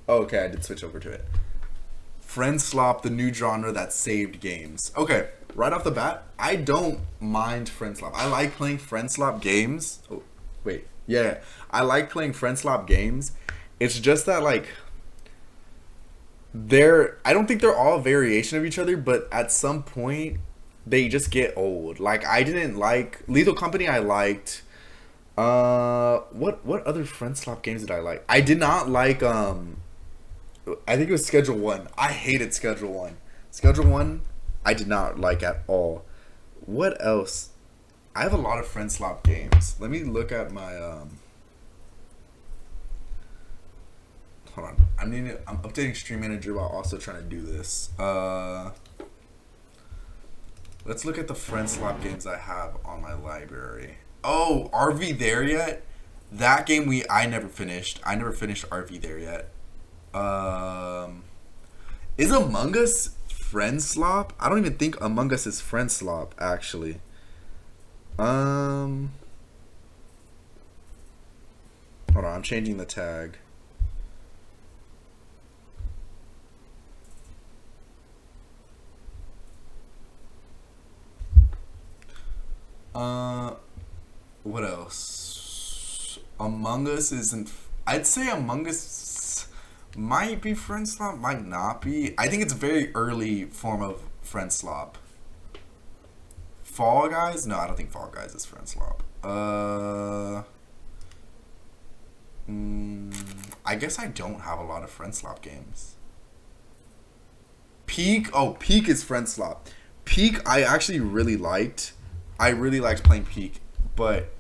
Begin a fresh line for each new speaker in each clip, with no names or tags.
Oh, okay, I did switch over to it. Friend slop, the new genre that saved games. Okay, right off the bat, I don't mind friend slop. I like playing friend slop games. Oh, wait, yeah, I like playing friend slop games. It's just that like I don't think they're all a variation of each other, but at some point they just get old. Like I didn't like Lethal Company. I liked. What other friend slop games did I like? I did not like I think it was Schedule One. I hated Schedule One. Schedule One, I did not like at all. What else? I have a lot of friend slop games. Let me look at my Hold on. I'm updating Stream Manager while also trying to do this. Let's look at the friend slop games I have on my library. Oh, RV There Yet? That game I never finished. I never finished RV There Yet. Is Among Us friend slop? I don't even think Among Us is friend slop actually. Hold on, I'm changing the tag. What else? Among Us isn't. I'd say Among Us might be friend slop, might not be. I think it's a very early form of friend slop. Fall Guys? No, I don't think Fall Guys is friend slop. I guess I don't have a lot of friend slop games. Peak? Oh, Peak is friend slop. Peak I actually really liked. I really liked playing Peak, but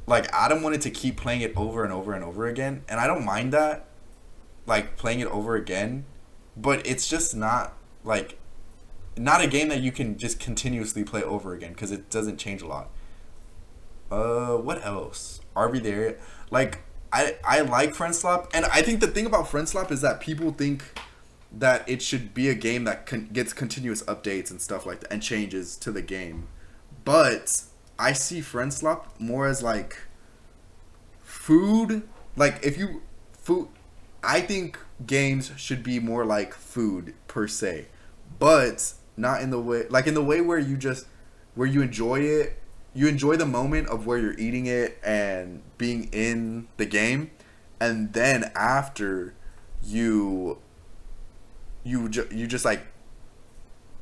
like Adam wanted to keep playing it over and over and over again, and I don't mind that, like playing it over again, but it's just not like not a game that you can just continuously play over again because it doesn't change a lot. What else? Are we there? Like I like Friend Slap, and I think the thing about Friend Slap is that people think that it should be a game that gets continuous updates and stuff like that and changes to the game. But I see Friend Slap more as like food. Like if you food, I think games should be more like food per se, but not in the way like in the way where you just where you enjoy it. You enjoy the moment of where you're eating it and being in the game, and then after you just like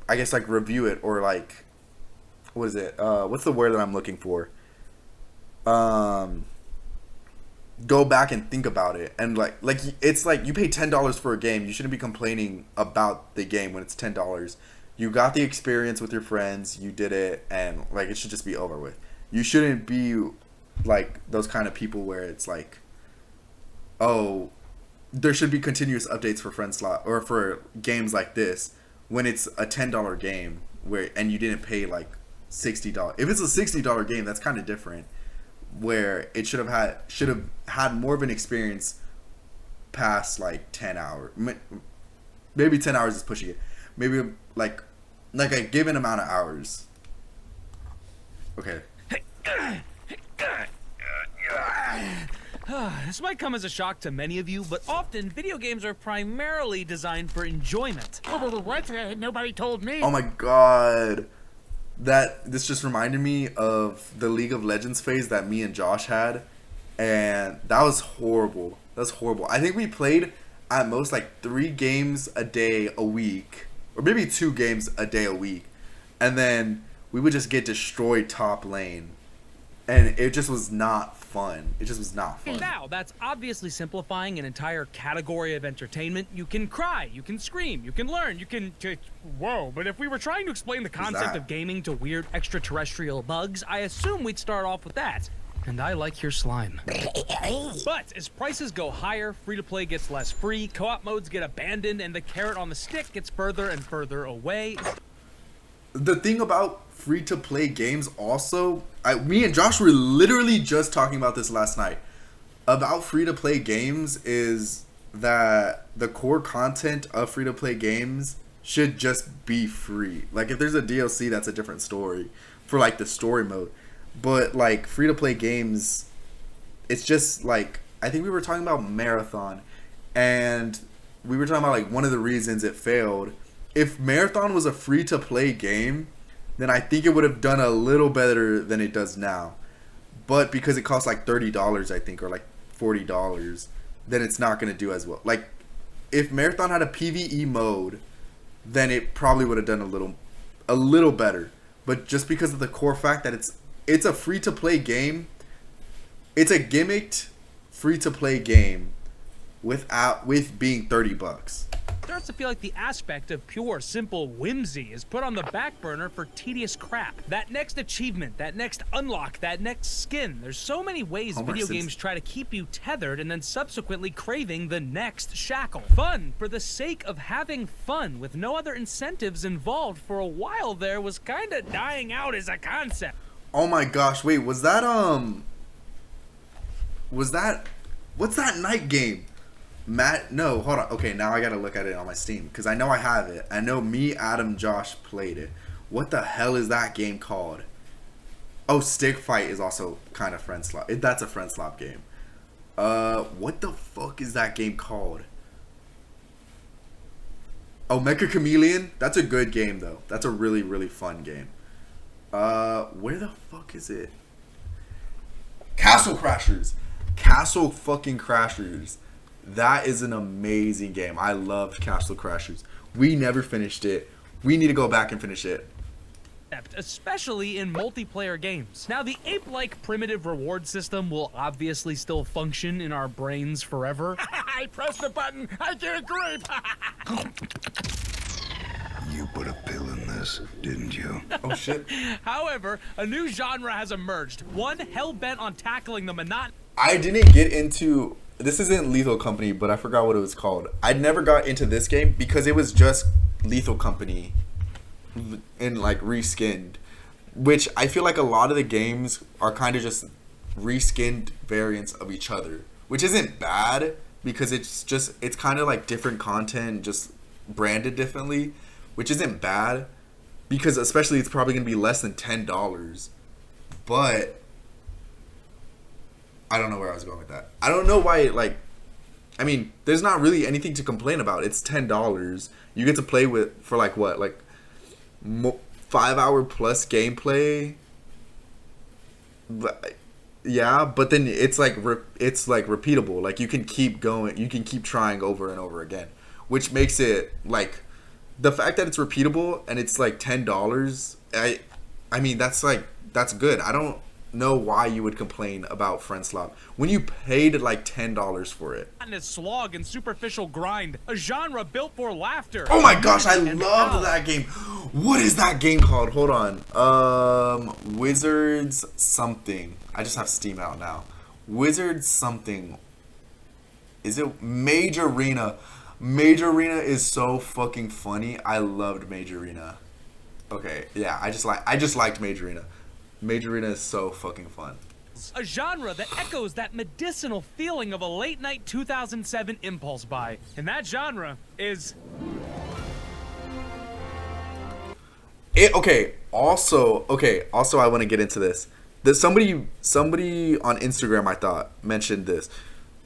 I guess like review it or like what is it? What's the word that I'm looking for? Go back and think about it and like it's like you pay $10 for a game. You shouldn't be complaining about the game when it's $10. You got the experience with your friends. You did it, and like it should just be over with. You shouldn't be like those kind of people where it's like, oh, there should be continuous updates for Friend Slot or for games like this when it's a $10 game where and you didn't pay like $60. If it's a $60 game, that's kind of different. Where it should have had more of an experience past like 10 hours. Maybe 10 hours is pushing it. Maybe like a given amount of hours. Okay.
This might come as a shock to many of you, but often video games are primarily designed for enjoyment.
What? Nobody told me.
Oh my god. This just reminded me of the League of Legends phase that me and Josh had, and that was horrible. That's horrible. I think we played at most like 3 games a day a week, or maybe 2 games a day a week, and then we would just get destroyed top lane, and it just was not fun. It just was not fun.
Now, that's obviously simplifying an entire category of entertainment. You can cry, you can scream, you can learn, you can... Whoa, but if we were trying to explain the concept of gaming to weird extraterrestrial bugs, I assume we'd start off with that. And I like your slime. But as prices go higher, free-to-play gets less free, co-op modes get abandoned, and the carrot on the stick gets further and further away.
The thing about free-to-play games also, me and Josh were literally just talking about this last night. About free-to-play games is that the core content of free-to-play games should just be free. Like if there's a DLC, that's a different story for like the story mode. But like free to play games, it's just like I think we were talking about Marathon. and we were talking about like one of the reasons it failed. If Marathon was a free to play game, then I think it would have done a little better than it does now. But because it costs like $30, I think, or like $40, then it's not going to do as well. Like, if Marathon had a PvE mode, then it probably would have done a little better. But just because of the core fact that it's a free to play game, it's a gimmicked free to play game with being $30.
Starts to feel like the aspect of pure, simple whimsy is put on the back burner for tedious crap. That next achievement, that next unlock, that next skin. There's so many ways video games try to keep you tethered and then subsequently craving the next shackle. Fun for the sake of having fun with no other incentives involved for a while there was kind of dying out as a concept.
Oh my gosh, wait, what's that night game? No, hold on. Okay, now I gotta look at it on my Steam because I know I have it. I know me, Adam, Josh played it. What the hell is that game called? Oh, Stick Fight is also kind of friend slop. That's a friend slop game. What the fuck is that game called? Oh, Mecha Chameleon. That's a good game though. That's a really, really fun game. Where the fuck is it? Castle Crashers. Castle fucking Crashers. That is an amazing game. I loved Castle Crashers. We never finished it. We need to go back and finish it.
Especially in multiplayer games. Now, the ape-like primitive reward system will obviously still function in our brains forever.
I pressed the button. I get a grape.
You put a pill in this, didn't you?
Oh shit.
However, a new genre has emerged. One hell-bent on tackling the monotony.
I didn't get into... This isn't Lethal Company, but I forgot what it was called. I never got into this game because it was just Lethal Company and like reskinned, which I feel like a lot of the games are kind of just reskinned variants of each other, which isn't bad because it's kind of like different content just branded differently, which isn't bad because especially it's probably going to be less than $10. But I don't know where I was going with that. I don't know why, like, I mean, there's not really anything to complain about. It's $10. You get to play with, for like what? Like 5-hour plus gameplay? But, yeah, but then it's like repeatable. Like, you can keep going. You can keep trying over and over again. Which makes it, like, the fact that it's repeatable and it's like $10, I mean, that's good. I don't know why you would complain about friend slop when you paid like $10 for it.
Slog and superficial grind, a genre built for laughter.
Oh my gosh, I loved that game. What is that game called? Hold on. Wizards something. I just have Steam out now. Wizards something. Is it Mage Arena? Mage Arena is so fucking funny. I loved Mage Arena. Okay, yeah, I just liked Mage Arena. Mage Arena is so fucking fun.
A genre that echoes that medicinal feeling of a late night 2007 impulse buy. And that genre is...
Also I want to get into this. There's somebody on Instagram, I thought, mentioned this,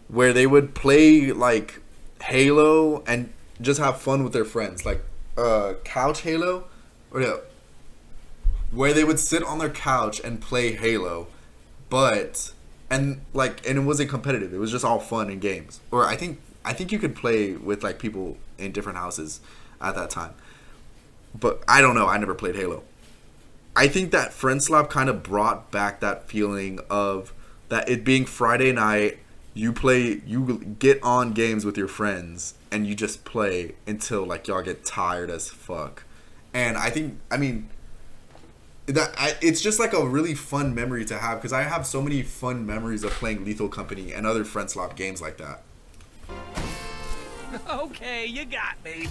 where they would play like Halo and just have fun with their friends, like couch Halo, or no, where they would sit on their couch and play Halo, and it wasn't competitive. It was just all fun and games. Or I think you could play with like people in different houses at that time. But I don't know. I never played Halo. I think that friend slop kind of brought back that feeling of that it being Friday night. You get on games with your friends and you just play until like y'all get tired as fuck. And it's just like a really fun memory to have because I have so many fun memories of playing Lethal Company and other friend slop games like that.
Okay, you got me.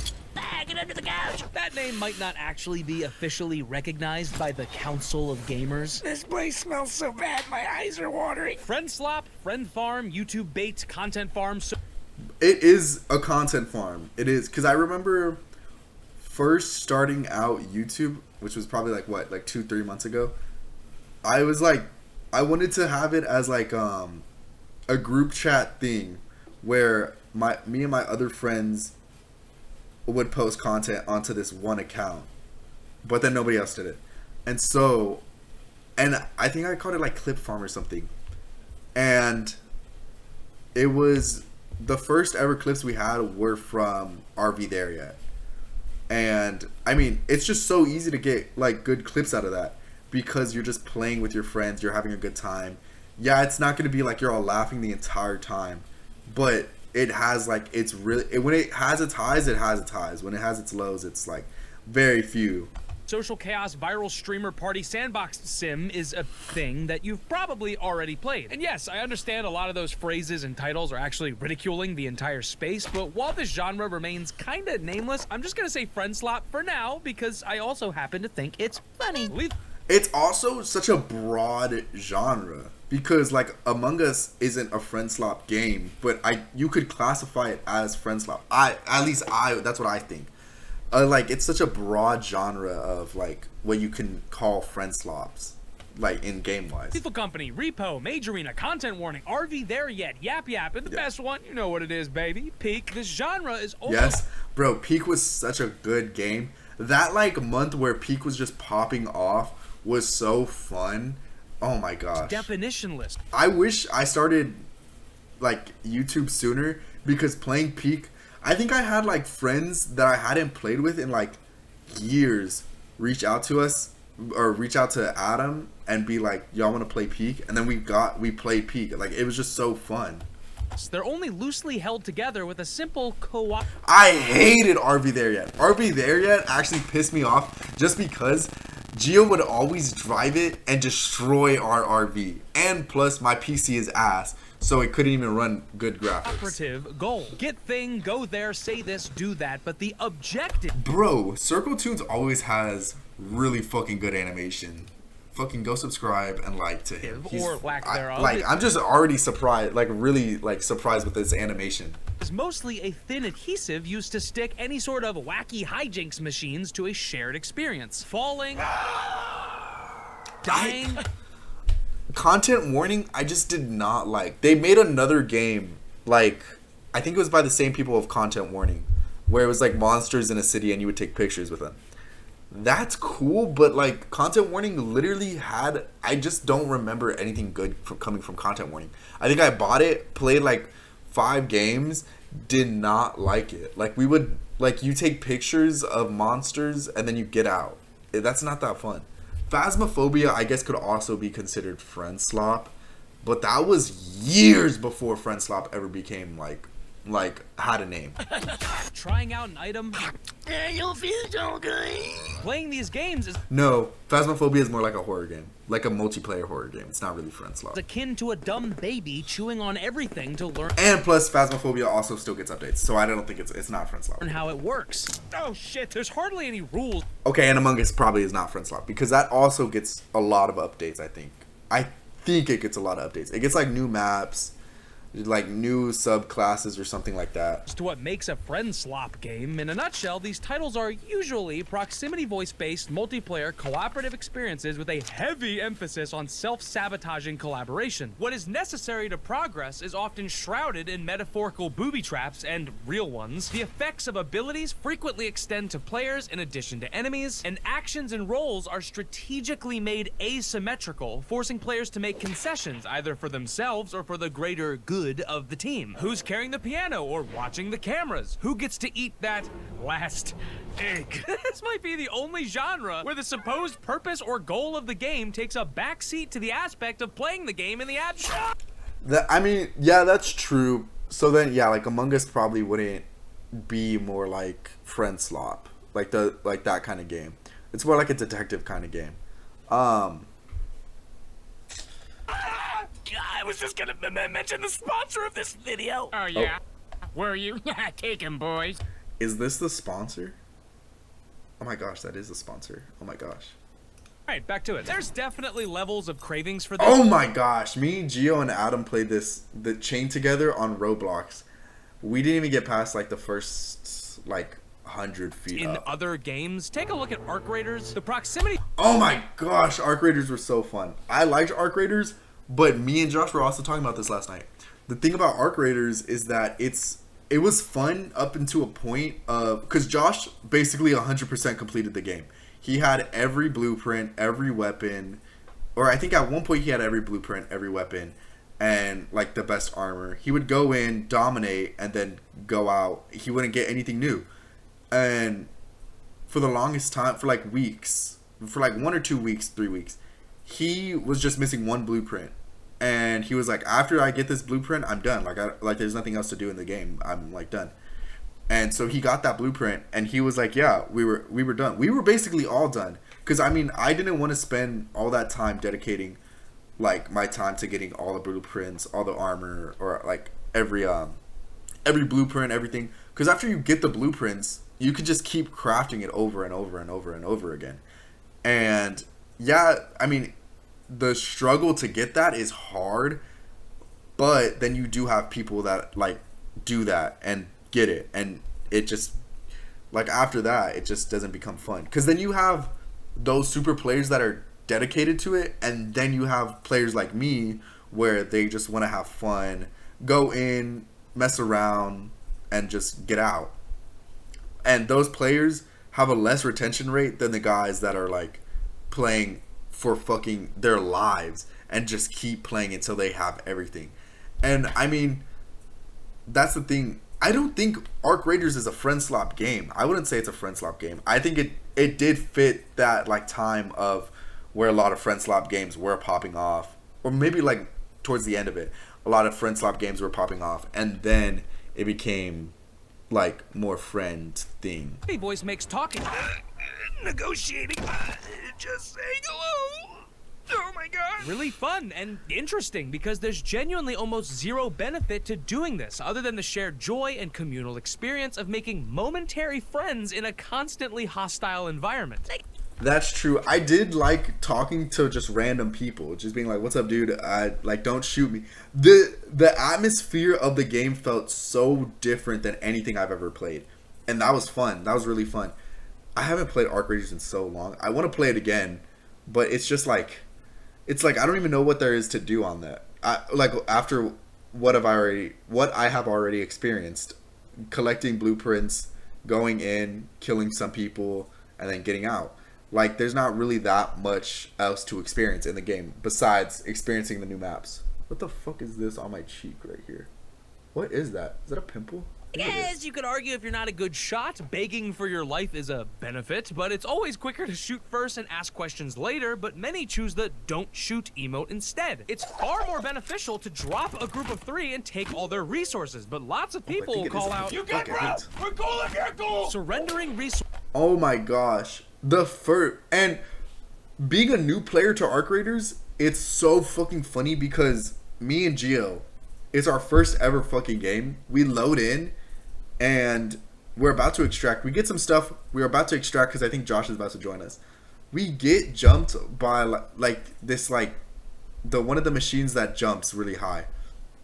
Get under the couch. That name might not actually be officially recognized by the Council of Gamers.
This place smells so bad, my eyes are watering.
Friend slop, friend farm, YouTube bait, content farm.
It is a content farm. It is, because I remember first starting out YouTube, which was probably like 2-3 months ago. I was like, I wanted to have it as like a group chat thing where me and my other friends would post content onto this one account, but then nobody else did it. And so, and I think I called it like Clip Farm or something. And it was the first ever clips we had were from Are We There Yet? And I mean, it's just so easy to get like good clips out of that because you're just playing with your friends, you're having a good time. Yeah, it's not going to be like you're all laughing the entire time, but it has like, it's really, when it has its highs, it has its highs. When it has its lows, it's like very few.
Social Chaos Viral Streamer Party Sandbox Sim is a thing that you've probably already played. And yes, I understand a lot of those phrases and titles are actually ridiculing the entire space, but while this genre remains kinda nameless, I'm just gonna say Friend Slop for now because I also happen to think it's funny.
It's also such a broad genre because like Among Us isn't a Friend Slop game, but you could classify it as Friend Slop. That's what I think. Like it's such a broad genre of like what you can call friend slops, like in game wise.
Lethal Company, Repo, Majorina, Content Warning, RV There Yet, Yap Yap, and the best one, you know what it is, baby, Peak. This genre is almost...
Yes, bro, Peak was such a good game. That like month where Peak was just popping off was so fun. Oh my gosh.
Definitionless.
I wish I started like YouTube sooner because playing Peak, I think I had like friends that I hadn't played with in like years reach out to us or reach out to Adam and be like, y'all want to play Peak? And then we played Peak. Like it was just so fun.
They're only loosely held together with a simple co-op.
I hated RV There Yet. RV There Yet actually pissed me off just because Gio would always drive it and destroy our RV. And plus my PC is ass. So it couldn't even run good graphics.
Operative goal. Get thing, go there, say this, do that, but the objective...
Bro, Circle Tunes always has really fucking good animation. Fucking go subscribe and like to him.
Or lack thereof.
I'm just already surprised, like really like surprised with this animation.
Is mostly a thin adhesive used to stick any sort of wacky hijinks machines to a shared experience. Falling... dying...
Content Warning, I just did not like. They made another game, like, I think it was by the same people of Content Warning, where it was like monsters in a city and you would take pictures with them. That's cool, but like, Content Warning literally had, I just don't remember anything good coming from Content Warning. I think I bought it, played like 5 games, did not like it. Like, we would, like, you take pictures of monsters and then you get out. That's not that fun. Phasmophobia, I guess, could also be considered Friend Slop, but that was years before Friend Slop ever became like had a name.
Trying out an item.
You'll feel so good.
Playing these games is
No, Phasmophobia is more like a horror game, like a multiplayer horror game. It's not really Friend Slop.
akin to a dumb baby chewing on everything to learn
And plus, Phasmophobia also still gets updates, so I don't think it's not Friend Slop.
how it works. Oh shit, there's hardly any rules.
Okay, and Among Us probably is not Friend Slop because that also gets a lot of updates. I think it gets a lot of updates. It gets like new maps, like new subclasses or something like that.
As to what makes a Friend Slop game. In a nutshell, these titles are usually proximity voice-based multiplayer cooperative experiences with a heavy emphasis on self-sabotaging collaboration. What is necessary to progress is often shrouded in metaphorical booby traps and real ones. The effects of abilities frequently extend to players in addition to enemies, and actions and roles are strategically made asymmetrical, forcing players to make concessions either for themselves or for the greater good of the team. Who's carrying the piano or watching the cameras? Who gets to eat that last egg? This might be the only genre where the supposed purpose or goal of the game takes a backseat to the aspect of playing the game in the abstract.
I mean, yeah, that's true. So then, yeah, like Among Us probably wouldn't be more like Friend Slop, like that kind of game. It's more like a detective kind of game.
I was just gonna mention the sponsor of this video.
Oh, yeah? Were you? Take him, boys.
Is this the sponsor? Oh my gosh, that is the sponsor. Oh my gosh.
Alright, back to it. There's definitely levels of cravings for this.
Oh my gosh, me, Gio, and Adam played the chain together on Roblox. We didn't even get past like the first like 100 feet
In
up.
other games, take a look at Arc Raiders. The proximity
Oh my gosh, Arc Raiders were so fun. I liked Arc Raiders, but me and Josh were also talking about this last night. The thing about Arc Raiders is that it's it was fun up until a point of, because Josh basically 100% completed the game. He had every blueprint, every weapon, or I think at one point he had every blueprint, every weapon, and like the best armor. He would go in, dominate, and then go out. He wouldn't get anything new. And for the longest time, for like weeks, for like 1 or 2 weeks, 3 weeks, he was just missing one blueprint. And he was like, after I get this blueprint, I'm done. Like there's nothing else to do in the game. I'm like done. And so he got that blueprint, and he was like, yeah, we were done. We were basically all done. Because I mean, I didn't want to spend all that time dedicating like my time to getting all the blueprints, all the armor, or like every blueprint, everything. Because after you get the blueprints, you could just keep crafting it over and over and over and over again. And yeah, I mean, the struggle to get that is hard, but then you do have people that like do that and get it, and it just like after that it just doesn't become fun, because then you have those super players that are dedicated to it, and then you have players like me where they just want to have fun, go in, mess around, and just get out. And those players have a less retention rate than the guys that are like playing for fucking their lives and just keep playing until they have everything. And I mean, that's the thing. I don't think Arc Raiders is a friend slop game. I wouldn't say it's a friend slop game. I think it did fit that like time of where a lot of friend slop games were popping off, or maybe like towards the end of it, a lot of friend slop games were popping off, and then it became like more friend thing.
Hey, voice makes talking.
Negotiating. Just saying hello. Oh my god.
Really fun and interesting, because there's genuinely almost zero benefit to doing this other than the shared joy and communal experience of making momentary friends in a constantly hostile environment.
That's true. I did like talking to just random people, just being like, "What's up, dude? Like, don't shoot me." The atmosphere of the game felt so different than anything I've ever played, and that was fun. That was really fun. I haven't played Arc Raiders in so long. I want to play it again, but it's just like, it's like I don't even know what there is to do on that. Like after what I have already experienced, collecting blueprints, going in, killing some people, and then getting out. Like, there's not really that much else to experience in the game besides experiencing the new maps. What the fuck is this on my cheek right here? What is that? Is that a pimple?
Yes, you could argue if you're not a good shot, begging for your life is a benefit, but it's always quicker to shoot first and ask questions later, but many choose the don't shoot emote instead. It's far more beneficial to drop a group of 3 and take all their resources, but lots of people will call out,
You get broke. We're cool if you're cool.
surrendering resources.
Oh my gosh. And being a new player to Arc Raiders, it's so fucking funny because me and Gio, it's our first ever fucking game. We load in and we're about to extract. We get some stuff. We're about to extract because I think Josh is about to join us. We get jumped by like this, like the one of the machines that jumps really high.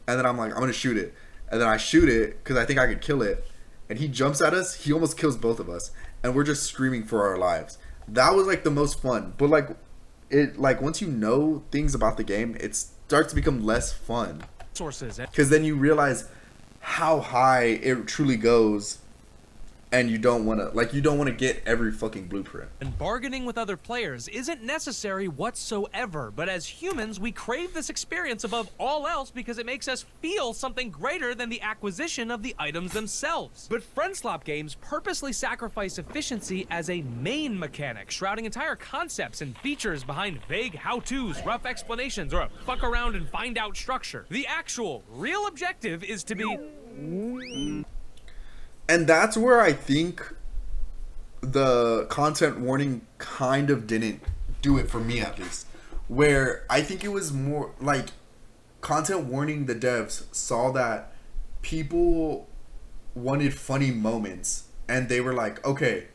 And then I'm like, I'm going to shoot it. And then I shoot it because I think I could kill it. And he jumps at us. He almost kills both of us. And we're just screaming for our lives. That was like the most fun. But like once you know things about the game, it starts to become less fun.
Sources.
Because then you realize how high it truly goes, and you don't want to get every fucking blueprint.
And bargaining with other players isn't necessary whatsoever, but as humans, we crave this experience above all else because it makes us feel something greater than the acquisition of the items themselves. But friend slop games purposely sacrifice efficiency as a main mechanic, shrouding entire concepts and features behind vague how-tos, rough explanations, or a fuck around and find out structure. The actual, real objective is to be...
And that's where I think the content warning kind of didn't do it for me, at least. Where I think it was more like content warning, the devs saw that people wanted funny moments, and they were like, okay,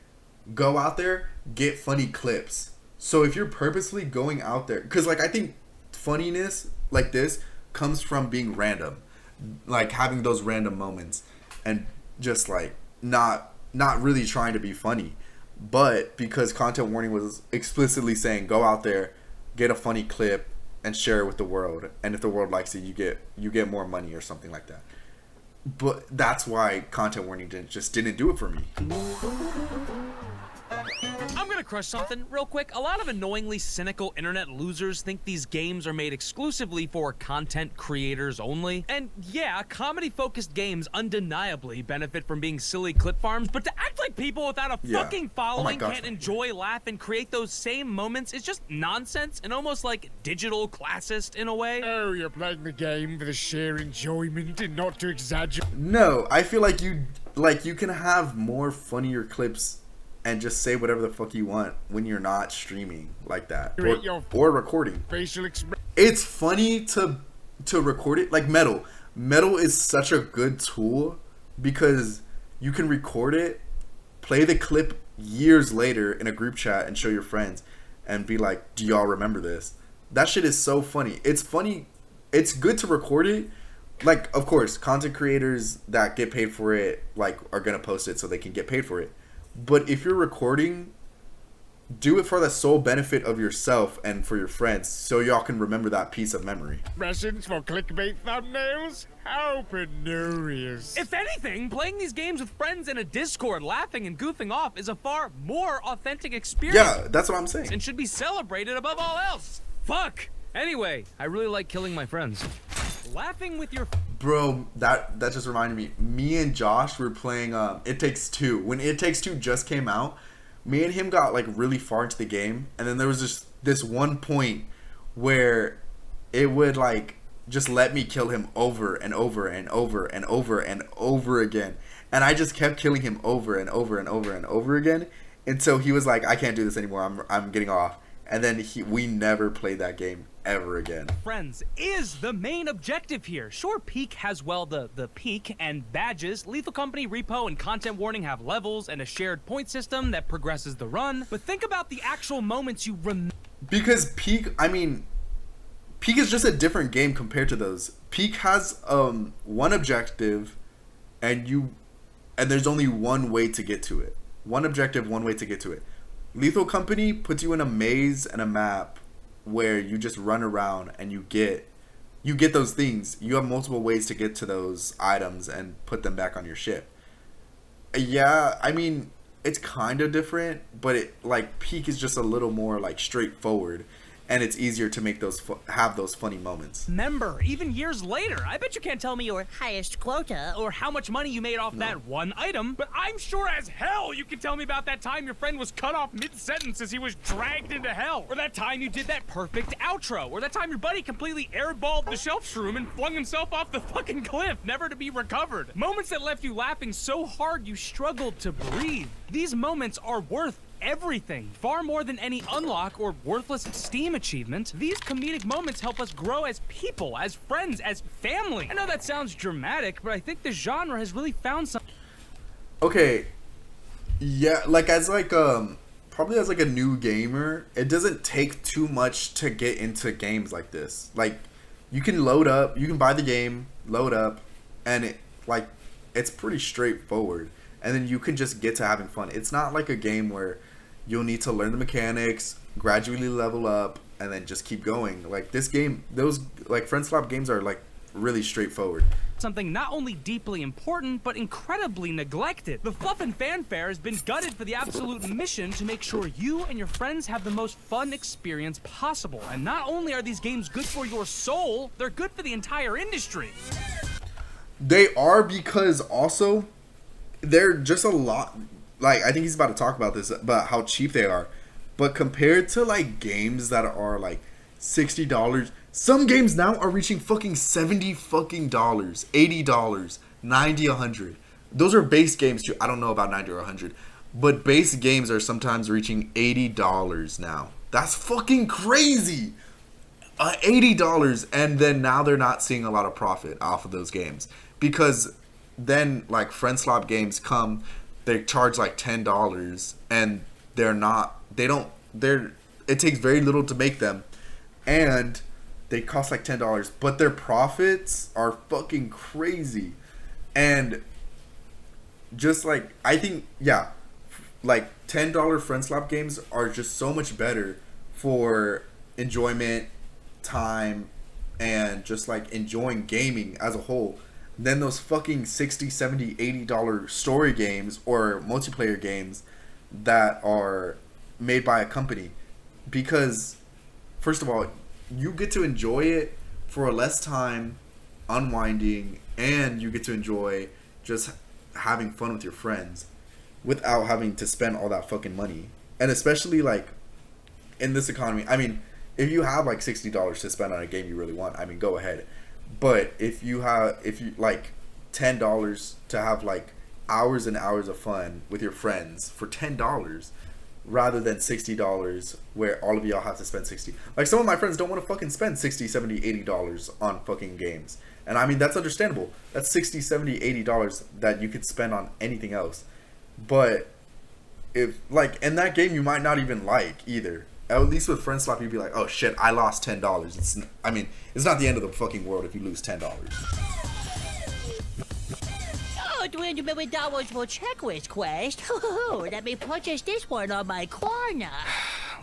go out there, get funny clips. So if you're purposely going out there, because like I think funniness like this comes from being random, like having those random moments and just like not really trying to be funny, but because content warning was explicitly saying go out there, get a funny clip and share it with the world, and if the world likes it, you get more money or something like that. But that's why content warning just didn't do it for me.
I'm gonna crush something real quick. A lot of annoyingly cynical internet losers think these games are made exclusively for content creators only. And yeah, comedy-focused games undeniably benefit from being silly clip farms, but to act like people without a fucking following can't enjoy, laugh, and create those same moments is just nonsense and almost like digital classist in a way.
Oh, you're playing the game for the sheer enjoyment and not to exaggerate.
No, I feel like you can have more funnier clips and just say whatever the fuck you want when you're not streaming like that or recording.
Facial expression.
It's funny to record it like Metal. Metal is such a good tool because you can record it, play the clip years later in a group chat and show your friends and be like, "Do y'all remember this?" That shit is so funny. It's funny. It's good to record it. Like, of course, content creators that get paid for it like are gonna post it so they can get paid for it. But if you're recording, do it for the sole benefit of yourself and for your friends, so y'all can remember that piece of memory.
Expressions for clickbait thumbnails? How penurious.
If anything, playing these games with friends in a Discord, laughing and goofing off is a far more authentic experience.
Yeah, that's what I'm saying.
And should be celebrated above all else. Fuck! Anyway, I really like killing my friends. Laughing with your...
Bro, that just reminded me. Me and Josh were playing It Takes Two. When It Takes Two just came out, me and him got like really far into the game, and then there was just this one point where it would like just let me kill him over and over and over and over and over again. And I just kept killing him over and over and over and over again until he was like, "I can't do this anymore. I'm getting off." And then we never played that game ever again.
Friends is the main objective here. Sure, Peak has, well, the peak and badges. Lethal Company, Repo, and Content Warning have levels and a shared point system that progresses the run. But think about the actual moments you remember.
Because Peak is just a different game compared to those. Peak has one objective, and there's only one way to get to it. One objective, one way to get to it. Lethal Company puts you in a maze and a map where you just run around and you get those things. You have multiple ways to get to those items and put them back on your ship. Yeah, I mean, it's kind of different, but Peak is just a little more like straightforward, and it's easier to make have those funny moments.
Remember, even years later, I bet you can't tell me your highest quota or how much money you made off that one item, but I'm sure as hell you can tell me about that time your friend was cut off mid-sentence as he was dragged into hell, or that time you did that perfect outro, or that time your buddy completely airballed the shelf shroom and flung himself off the fucking cliff, never to be recovered. Moments that left you laughing so hard you struggled to breathe. These moments are worth everything, far more than any unlock or worthless Steam achievement. These comedic moments help us grow as people, as friends, as family. I know that sounds dramatic, but I think the genre has really found something.
Okay, yeah, probably as like a new gamer, it doesn't take too much to get into games like this. Like, you can load up, you can buy the game, load up, and it's pretty straightforward. And then you can just get to having fun. It's not like a game where you'll need to learn the mechanics, gradually level up, and then just keep going. Like this game, those like Friend Slap games are like really straightforward.
Something not only deeply important, but incredibly neglected. The Fluff and Fanfare has been gutted for the absolute mission to make sure you and your friends have the most fun experience possible. And not only are these games good for your soul, they're good for the entire industry.
They are, because also they're just a lot, like, I think he's about to talk about this, about how cheap they are. But compared to like games that are like $60, some games now are reaching fucking $70 fucking dollars, $80, $90, $100. Those are base games too. I don't know about 90 or 100, but base games are sometimes reaching $80 now. That's fucking crazy. $80, and then now they're not seeing a lot of profit off of those games, because then like Friend Slap games come, they charge like $10, and it takes very little to make them, and they cost like $10, but their profits are fucking crazy. And just like, I think, yeah, like $10 Friend Slap games are just so much better for enjoyment, time, and just like enjoying gaming as a whole. than those fucking $60, $70, $80 story games or multiplayer games that are made by a company. Because, first of all, you get to enjoy it for less time, unwinding, and you get to enjoy just having fun with your friends without having to spend all that fucking money. And especially, like, in this economy, I mean, if you have like $60 to spend on a game you really want, I mean, go ahead. But if you like $10 to have like hours and hours of fun with your friends for $10 rather than $60 where all of y'all have to spend 60. Like, some of my friends don't want to fucking spend $60, $70, $80 on fucking games. And I mean, that's understandable. That's $60, $70, $80 that you could spend on anything else. But if, like, in that game you might not even like either. At least with Friend Slap, you'd be like, oh shit, I lost $10. It's not the end of the fucking world if you lose $10.
Oh, $200 for checklist quest. Oh, let me purchase this one on my Klarna.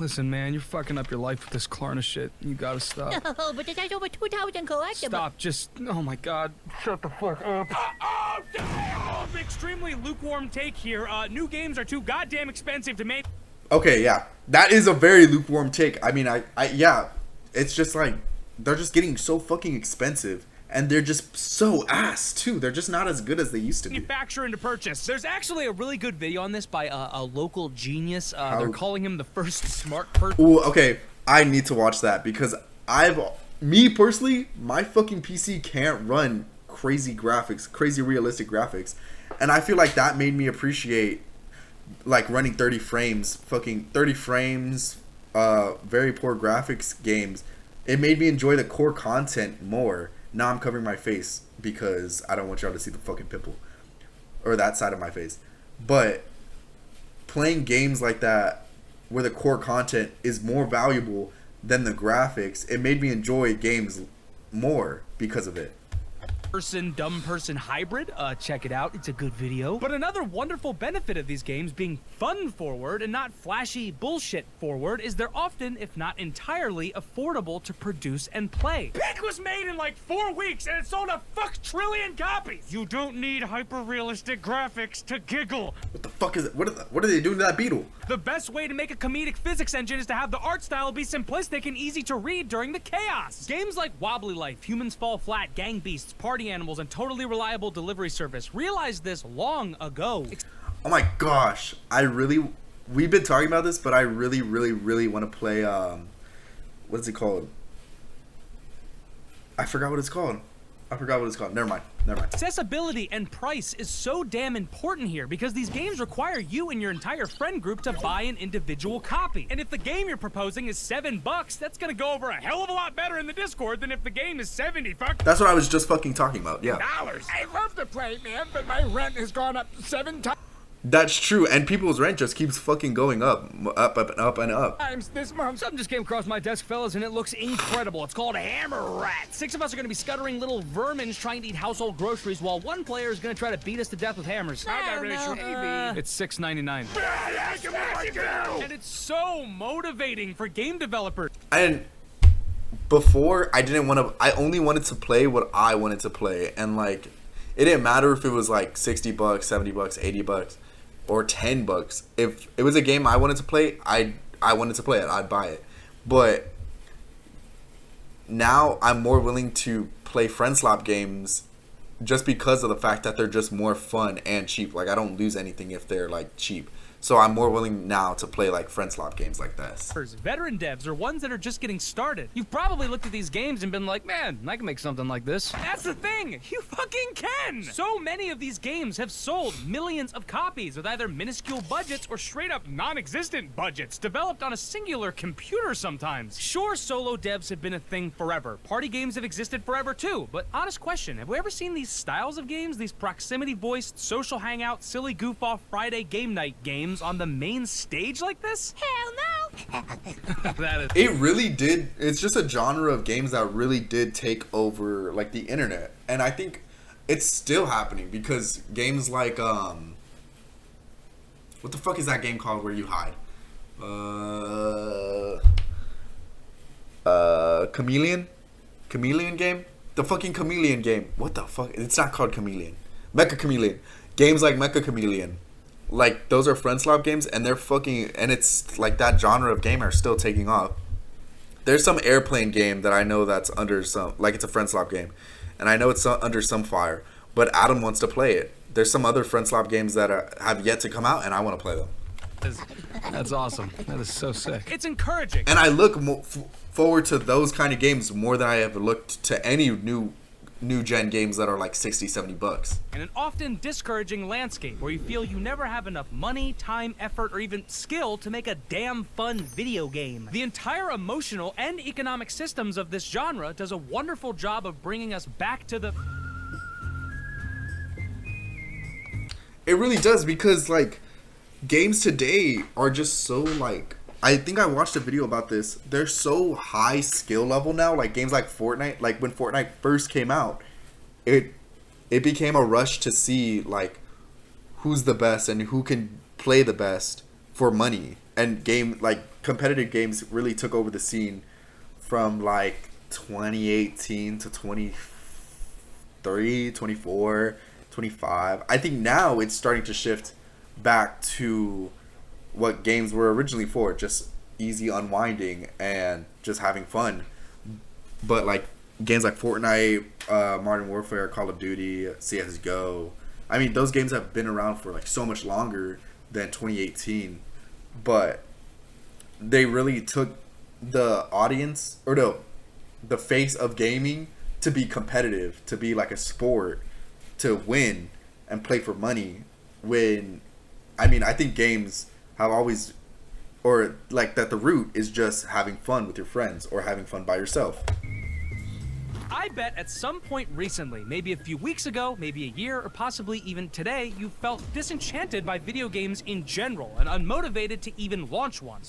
Listen, man, you're fucking up your life with this Klarna shit. You gotta stop.
Oh, but there's over 2,000 collectibles.
Stop, just, oh my god. Shut the fuck up.
Oh, damn!
Extremely lukewarm take here. New games are too goddamn expensive to make.
Okay, yeah. That is a very lukewarm take. I mean, yeah. It's just like, they're just getting so fucking expensive. And they're just so ass, too. They're just not as good as they used to be.
Manufacture and to purchase. There's actually a really good video on this by a local genius. They're calling him the first smart person.
Ooh, okay. I need to watch that because me personally, my fucking PC can't run crazy graphics, crazy realistic graphics. And I feel like that made me appreciate, like, running 30 frames, very poor graphics games. It made me enjoy the core content more. Now I'm covering my face because I don't want y'all to see the fucking pimple. Or that side of my face. But playing games like that where the core content is more valuable than the graphics, it made me enjoy games more because of it.
Dumb person hybrid. Check it out. It's a good video. But another wonderful benefit of these games being fun forward and not flashy bullshit forward is they're often, if not entirely, affordable to produce and play.
Pig was made in like 4 weeks and it sold a fuck trillion copies. You don't need hyper-realistic graphics to giggle.
What the fuck is it? What are they doing to that beetle?
The best way to make a comedic physics engine is to have the art style be simplistic and easy to read during the chaos. Games like Wobbly Life, Humans Fall Flat, Gang Beasts, Party Animals, and Totally Reliable Delivery Service realized this long ago.
Oh my gosh. We've been talking about this, but I really, really, really want to play, what is it called? I forgot what it's called. Never mind.
Accessibility and price is so damn important here because these games require you and your entire friend group to buy an individual copy. And if the game you're proposing is $7, that's gonna go over a hell of a lot better in the Discord than if the game is 70 fuck.
That's what I was just fucking talking about, yeah.
I love to play, man, but my rent has gone up 7 times.
That's true, and people's rent just keeps fucking going up and up.
This month.
Something just came across my desk, fellas, and it looks incredible. It's called Hammer Rat. 6 of us are going to be scuttering little vermins trying to eat household groceries while one player is going to try to beat us to death with hammers. It's $6.99. And it's so motivating for game developers.
And before, I only wanted to play what I wanted to play, and like, it didn't matter if it was like $60, $70, $80. Or $10. If it was a game I wanted to play, I wanted to play it. I'd buy it. But now I'm more willing to play Friend Slap games just because of the fact that they're just more fun and cheap. Like, I don't lose anything if they're like cheap. So I'm more willing now to play like Friend Slap games like this.
Veteran devs are ones that are just getting started. You've probably looked at these games and been like, man, I can make something like this. That's the thing, you fucking can! So many of these games have sold millions of copies with either minuscule budgets or straight up non-existent budgets developed on a singular computer sometimes. Sure, solo devs have been a thing forever. Party games have existed forever too, but honest question, have we ever seen these styles of games, these proximity-voiced, social hangout, silly goof-off Friday game night games on the main stage like this?
Hell no!
It really did. It's just a genre of games that really did take over like the internet, and I think it's still happening because games like what the fuck is that game called where you hide? Chameleon game. the fucking Chameleon game. What the fuck? It's not called Chameleon. Mecha Chameleon. Games like Mecha Chameleon. Like, those are friend slap games, and they're fucking... And it's like that genre of game are still taking off. There's some airplane game that I know that's under some... Like, it's a friend slap game. And I know it's under some fire. But Adam wants to play it. There's some other friend slap games that have yet to come out, and I want to play them.
That's awesome. That is so sick.
It's encouraging.
And I look forward to those kind of games more than I have looked to any new gen games that are like $60-$70.
In an often discouraging landscape where you feel you never have enough money, time, effort, or even skill to make a damn fun video game. The entire emotional and economic systems of this genre does a wonderful job of bringing us back to the...
It really does, because like games today are just so like, I think I watched a video about this. They're so high skill level now. Like games like Fortnite, like when Fortnite first came out, it became a rush to see like who's the best and who can play the best for money. And competitive games really took over the scene from like 2018 to 23, 24, 25. I think now it's starting to shift back to what games were originally for, just easy unwinding and just having fun. But like games like Fortnite, Modern Warfare, Call of Duty, CSGO, I mean, those games have been around for like so much longer than 2018, but they really took the audience, or no, the face of gaming, to be competitive, to be like a sport, to win and play for money. When, I mean, I think games have always, or like that the root is just having fun with your friends or having fun by yourself.
I bet at some point recently, maybe a few weeks ago, maybe a year, or possibly even today, you felt disenchanted by video games in general and unmotivated to even launch one.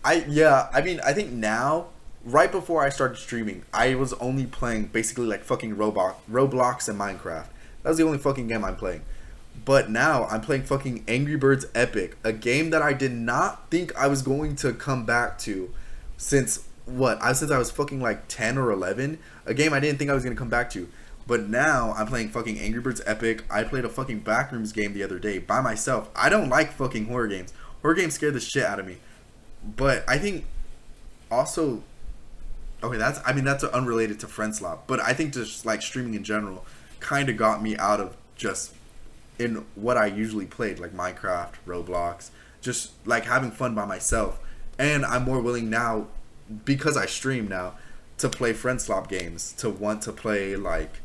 I think now, right before I started streaming, I was only playing basically like fucking Roblox and Minecraft. That was the only fucking game I'm playing. But now I'm playing fucking Angry Birds Epic, a game that I did not think I was going to come back to since I was fucking like 10 or 11. A game I didn't think I was going to come back to. But now I'm playing fucking Angry Birds Epic. I played a fucking Backrooms game the other day by myself. I don't like fucking horror games. Horror games scare the shit out of me. But I think also, okay, that's unrelated to Friend Slop. But I think just like streaming in general kind of got me out of just in what I usually played, like Minecraft, Roblox, just like having fun by myself. And I'm more willing now, because I stream now, to play Friend Slop games, to want to play, like,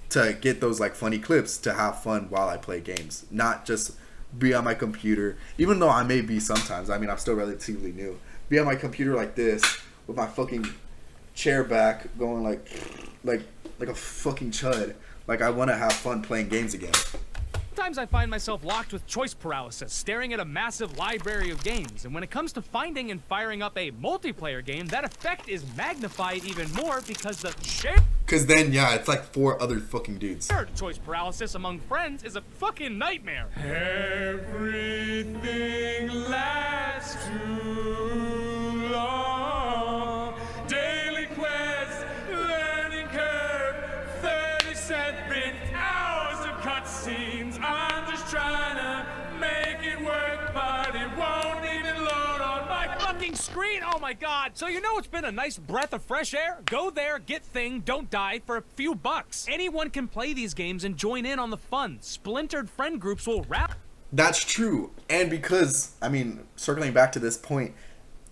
to get those like funny clips, to have fun while I play games, not just be on my computer, even though I may be sometimes. I mean, I'm still relatively new. Be on my computer like this with my fucking chair back, going like a fucking chud. Like, I want to have fun playing games again.
Sometimes I find myself locked with choice paralysis, staring at a massive library of games, and when it comes to finding and firing up a multiplayer game, that effect is magnified even more because the
Cause then, yeah, it's like 4 other fucking dudes.
choice paralysis among friends is a fucking nightmare.
Everything lasts too long. Daily quest, learning curve, 30-second hours of cutscenes. I'm just trying to make it work, but it won't even load on my
Fucking screen! Oh my god! So you know it's been a nice breath of fresh air? Go there, get Thing, Don't Die for a few bucks. Anyone can play these games and join in on the fun. Splintered friend groups will wrap.
That's true. And because, I mean, circling back to this point,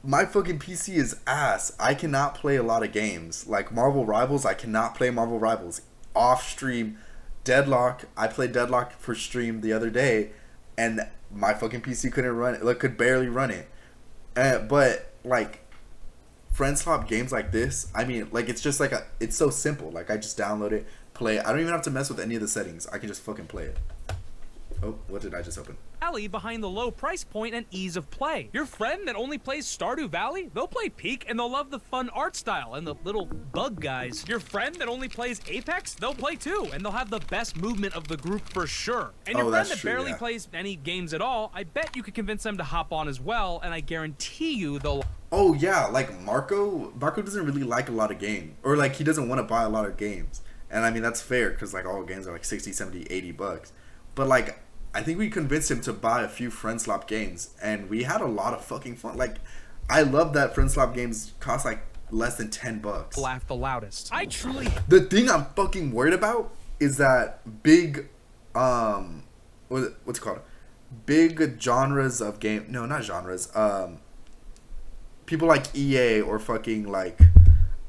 my fucking PC is ass. I cannot play a lot of games. Like Marvel Rivals, I cannot play Marvel Rivals. Off stream, Deadlock, I played Deadlock for stream the other day, and my fucking PC couldn't run it. Like, could barely run it. But like Friend Slop games like this, I mean, like, it's just like it's so simple. Like, I just download it, play it. I don't even have to mess with any of the settings. I can just fucking play it. Oh, what did I just open?
Valley behind the low price point and ease of play. Your friend that only plays Stardew Valley, they'll play Peak and they'll love the fun art style and the little bug guys. Your friend that only plays Apex, they'll play too, and they'll have the best movement of the group for sure. And your friend that barely plays any games at all, I bet you could convince them to hop on as well, and I guarantee you they'll...
Oh yeah, like Marco doesn't really like a lot of games, or like he doesn't want to buy a lot of games. And I mean, that's fair, because like all games are like 60, 70, 80 bucks. But like, I think we convinced him to buy a few Friendslop games, and we had a lot of fucking fun. Like, I love that Friendslop games cost like less than 10 bucks.
Laugh the loudest. I truly...
The thing I'm fucking worried about is that big, what's it called? Big genres of game... No, not genres. People like EA or fucking like,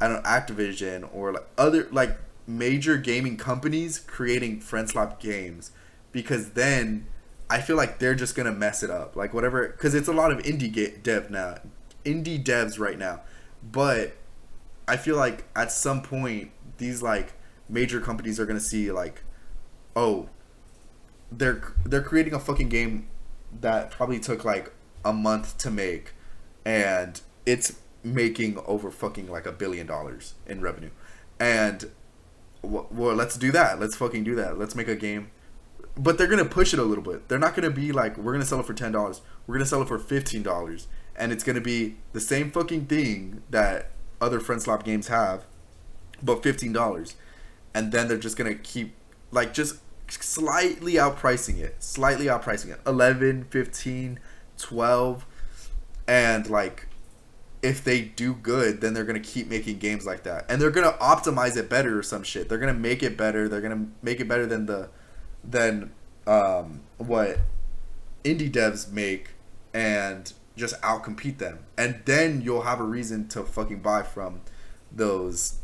I don't know, Activision or like other like major gaming companies creating Friendslop games. Because then I feel like they're just gonna mess it up, like whatever. Because it's a lot of indie devs right now. But I feel like at some point these like major companies are gonna see like, oh, they're creating a fucking game that probably took like a month to make, and it's making over fucking like $1 billion in revenue. And well, let's do that. Let's fucking do that. Let's make a game. But they're gonna push it a little bit. They're not gonna be like, we're gonna sell it for $10. We're gonna sell it for $15, and it's gonna be the same fucking thing that other Friendslop games have, but $15. And then they're just gonna keep like just slightly outpricing it. 11, 15, 12, and like if they do good, then they're gonna keep making games like that, and they're gonna optimize it better or some shit. They're gonna make it better. They're gonna make it better than what indie devs make, and just outcompete them, and then you'll have a reason to fucking buy from those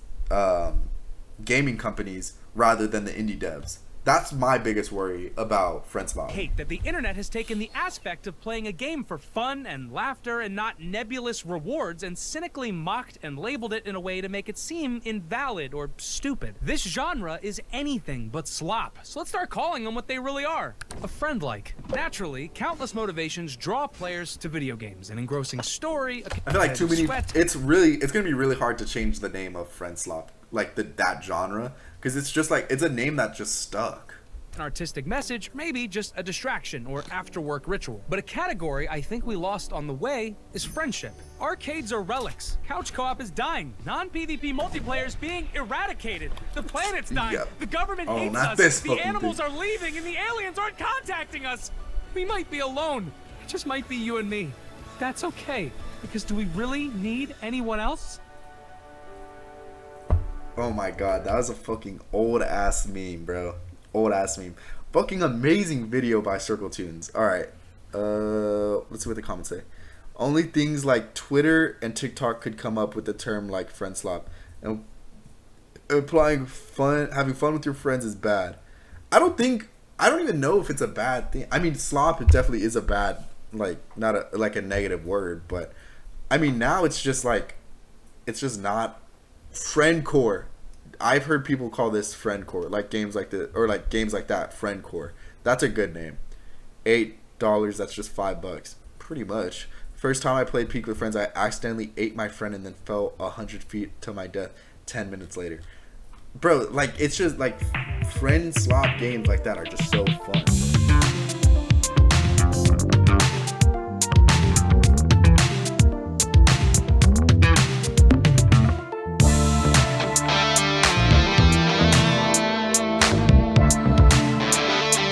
gaming companies rather than the indie devs. That's my biggest worry about Friendslop.
Hate that the internet has taken the aspect of playing a game for fun and laughter and not nebulous rewards and cynically mocked and labeled it in a way to make it seem invalid or stupid. This genre is anything but slop, so let's start calling them what they really are. A friend-like. Naturally, countless motivations draw players to video games, an engrossing story,
I feel like too many... It's gonna be really hard to change the name of Friendslop, like that genre, because it's just like, it's a name that just stuck.
An artistic message, maybe just a distraction or after-work ritual. But a category I think we lost on the way is friendship. Arcades are relics. Couch co-op is dying. Non-PvP multiplayer is being eradicated. The planet's dying.
Yep.
The government hates us. The animals are leaving and the aliens aren't contacting us. We might be alone. It just might be you and me. That's okay, because do we really need anyone else?
Oh my god, that was a fucking old ass meme, bro. Old ass meme. Fucking amazing video by Circle Tunes. Alright. Let's see what the comments say. Only things like Twitter and TikTok could come up with the term like Friendslop. And implying having fun with your friends is bad. I don't even know if it's a bad thing. I mean, slop, it definitely is a bad, like, not a negative word, but I mean, now it's just like, it's just not friendcore. I've heard people call this friendcore, like games like this, or like games like that, friendcore. That's a good name. $8, that's just $5, pretty much. First time I played Peak with friends, I accidentally ate my friend and then fell 100 feet to my death 10 minutes later. Bro, like, it's just like Friendslop games like that are just so fun.